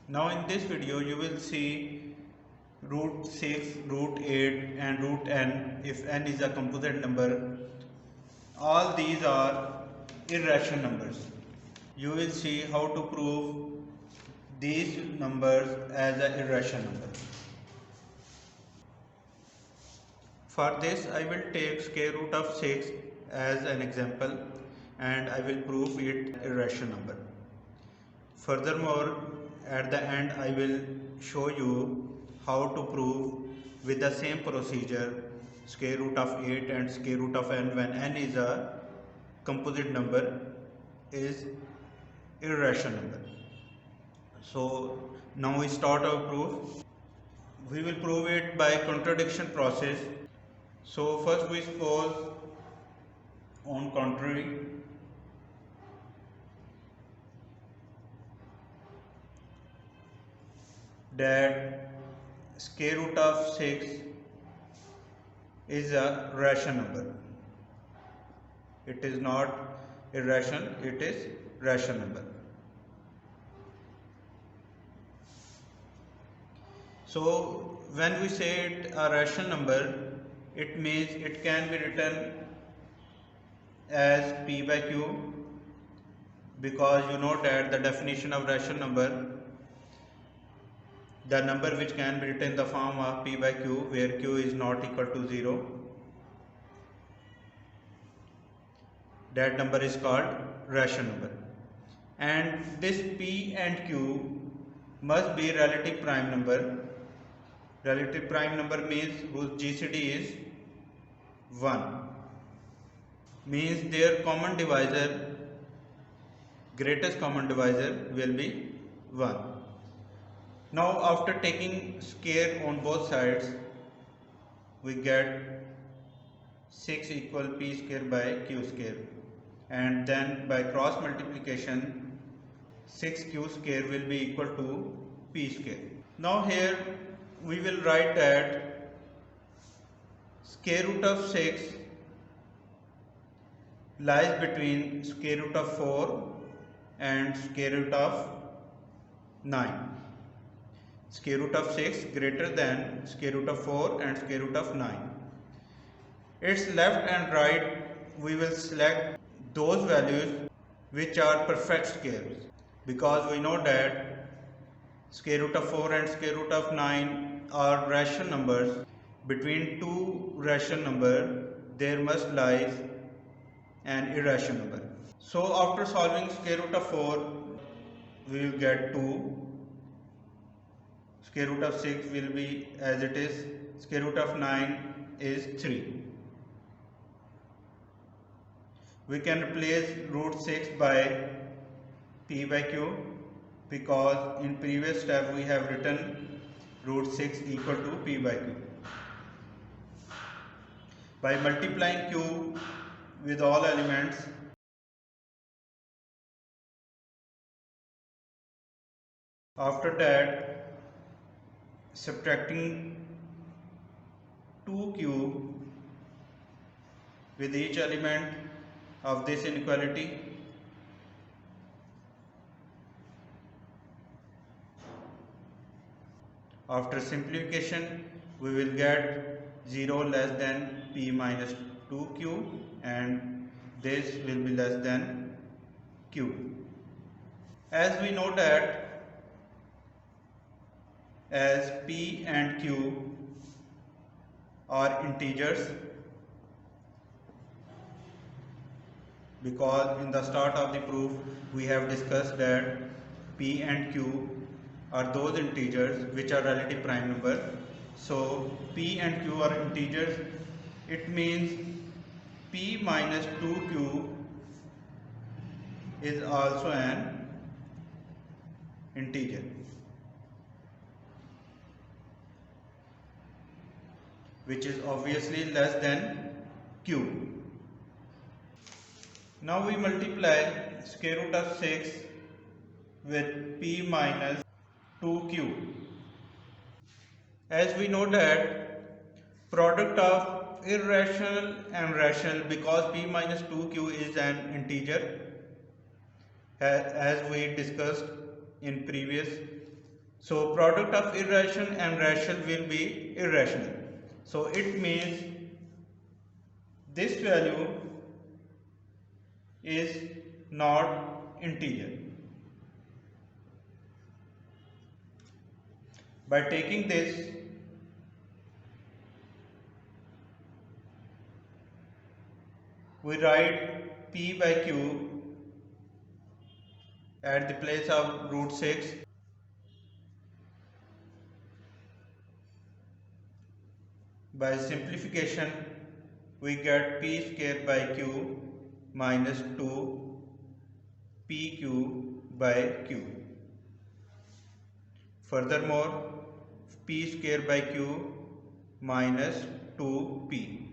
Now in this video you will see root 6, root 8 and root n if n is a composite number. All these are irrational numbers. You will see how to prove these numbers as an irrational number. For this I will take square root of 6 as an example and I will prove it irrational number. Furthermore, at the end I will show you how to prove with the same procedure square root of 8 and square root of n when n is a composite number is irrational number. So now we start our proof. We will prove it by contradiction process. So first we suppose on contrary that square root of 6 is a rational number. It is not irrational, it is rational number. So when we say it a rational number, it means it can be written as p by q, because you know that the definition of rational number, the number which can be written in the form of p by q where q is not equal to 0, that number is called rational number. And this p and q must be relative prime number. Relative prime number means whose GCD is 1, means their common divisor, greatest common divisor will be 1. Now after taking square on both sides, we get 6 equal p square by q square, and then by cross multiplication 6q square will be equal to p square. Now here we will write that square root of 6 lies between square root of 4 and square root of 9. Square root of 6 greater than square root of 4 and square root of 9. Its left and right we will select those values which are perfect squares, because we know that square root of 4 and square root of 9 are rational numbers. Between two rational numbers there must lie an irrational number. So after solving square root of 4 we will get 2. Square root of 6 will be as it is. Square root of 9 is 3. We can replace root 6 by p by q, because in previous step we have written root 6 equal to p by q. By multiplying q with all elements, after that subtracting 2q with each element of this inequality, after simplification we will get 0 less than p minus 2q and this will be less than q. As we know that as p and q are integers, because in the start of the proof we have discussed that p and q are those integers which are relative prime number. So p and q are integers. It means p minus 2q is also an integer, which is obviously less than q. Now we multiply square root of 6 with p minus 2q. As we know that product of irrational and rational, because p minus 2q is an integer, as we discussed in previous So product of irrational and rational will be irrational. So it means this value is not integer. By taking this, we write p by q at the place of root 6. By simplification, we get p square by q minus 2 pq by q. Furthermore, p square by q minus 2p.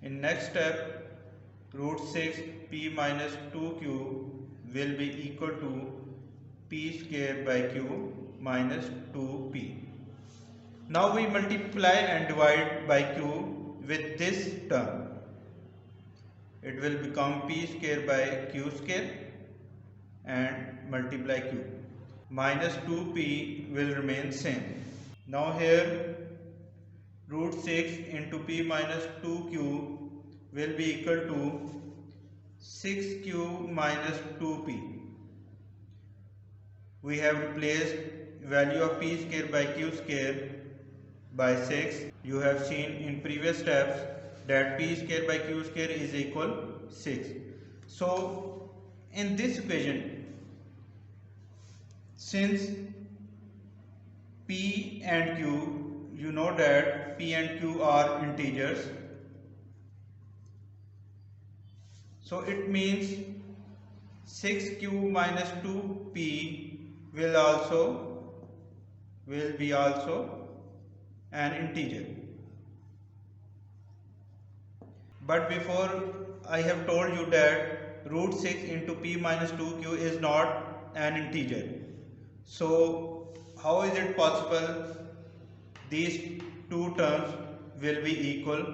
In next step, root 6 p minus 2q will be equal to p square by q minus 2p. Now we multiply and divide by q with this term. It will become p square by q square and multiply q. Minus 2p will remain same. Now here root 6 into p minus 2q will be equal to 6q minus 2p. We have replaced value of p square by q square by 6. You have seen in previous steps that p square by q square is equal 6. So in this equation, since p and q, you know that p and q are integers, so it means 6q minus 2p will be also an integer. But before I have told you that root 6 into p minus 2q is not an integer. So how is it possible these two terms will be equal?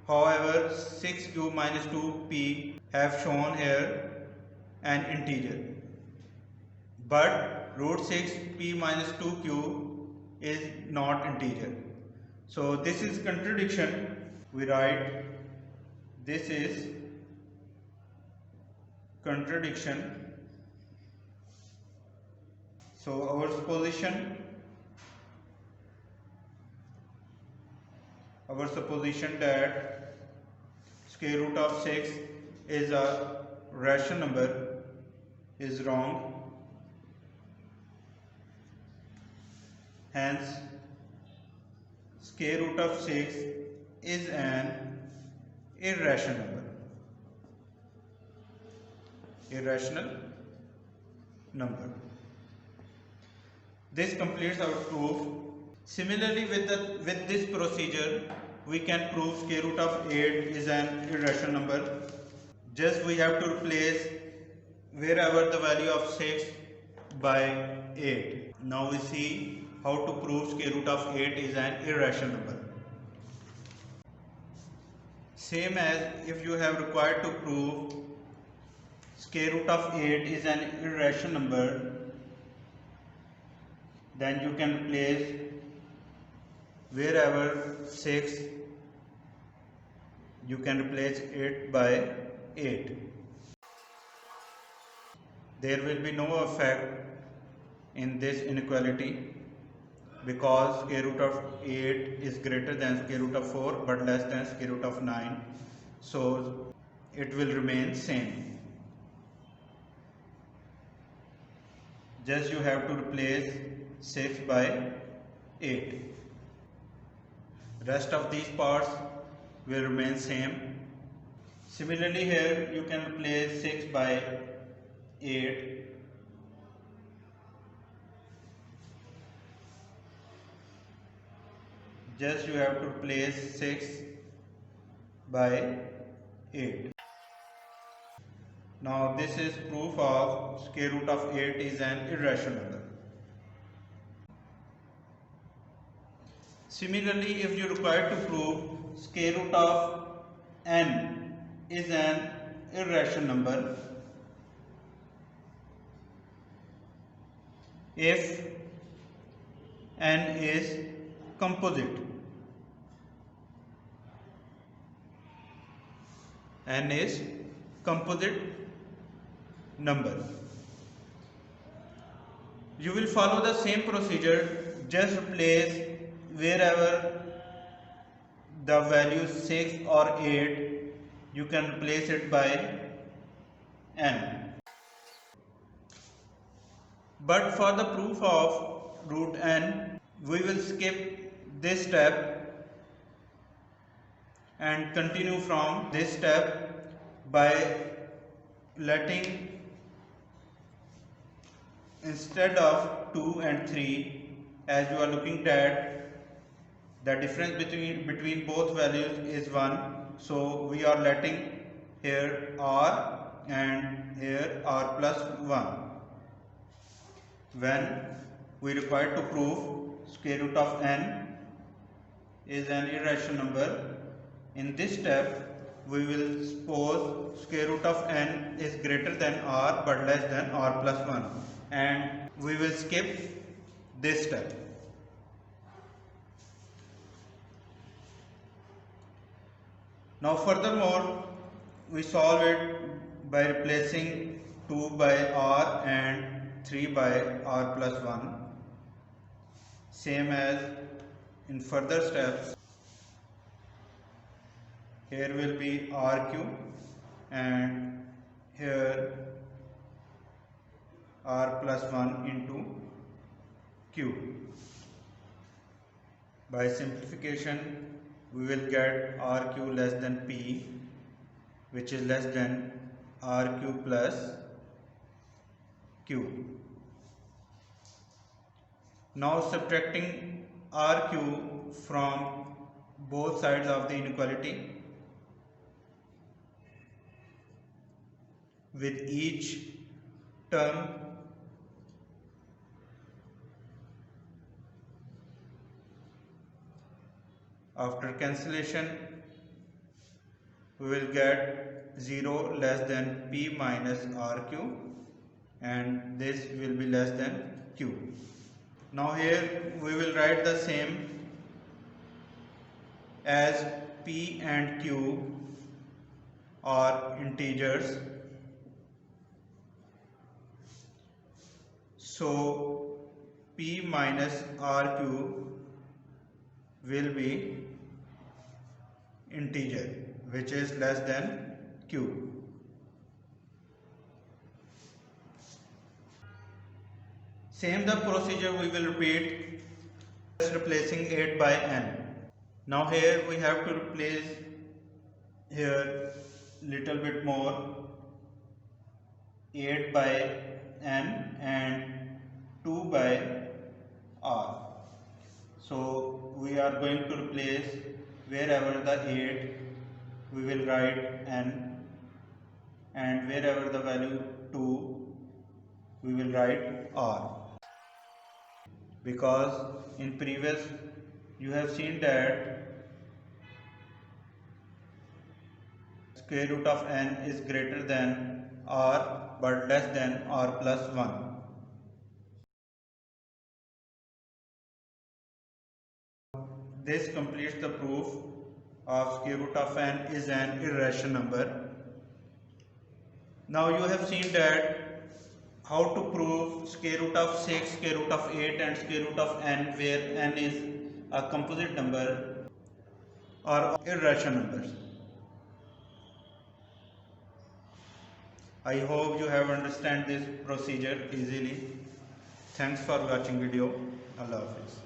However, 6q minus 2p have shown here an integer, but root 6p minus 2q is not integer. So this is contradiction. We write this is contradiction. So our supposition that square root of 6 is a rational number is wrong. Hence, square root of 6 is an irrational number. Irrational number. This completes our proof. Similarly, with this procedure, we can prove square root of 8 is an irrational number. Just we have to replace wherever the value of 6 by 8. Now we see how to prove square root of 8 is an irrational number. Same as if you have required to prove square root of 8 is an irrational number, then you can replace wherever 6, you can replace it by 8. There will be no effect in this inequality because square root of 8 is greater than square root of 4 but less than square root of 9. So it will remain same. Just you have to replace 6 by 8. Rest of these parts will remain same. Similarly here you can replace 6 by 8. Just you have to replace 6 by 8. Now this is proof of square root of 8 is an irrational number. Similarly, if you require to prove square root of n is an irrational number, if n is composite. N is composite number. You will follow the same procedure, just replace wherever the value 6 or 8, you can replace it by n. But for the proof of root n, we will skip this step and continue from this step by letting, instead of 2 and 3, as you are looking at, the difference between both values is 1, so we are letting here r and here r plus 1. When we require to prove square root of n is an irrational number, in this step we will suppose square root of n is greater than r but less than r plus 1, and we will skip this step. Now furthermore, we solve it by replacing 2 by r and 3 by r plus 1, same as in further steps. Here will be r cube and here r plus 1 into cube. By simplification, we will get r cube less than p, which is less than r cube plus q. Now subtracting r cube from both sides of the inequality, with each term after cancellation, we will get 0 less than p minus r cube, and this will be less than q. Now here we will write the same, as p and q are integers, so p minus r cube will be integer, which is less than q. Same the procedure we will repeat, just replacing 8 by n. Now here we have to replace here little bit more, 8 by n and 2 by r. So we are going to replace wherever the 8, we will write n, and wherever the value 2, we will write r. Because in previous you have seen that square root of n is greater than r but less than r plus 1. This completes the proof of square root of n is an irrational number. Now you have seen that how to prove square root of 6, square root of 8 and square root of n, where n is a composite number or irrational numbers. I hope you have understand this procedure easily. Thanks for watching video. Allah Hafiz.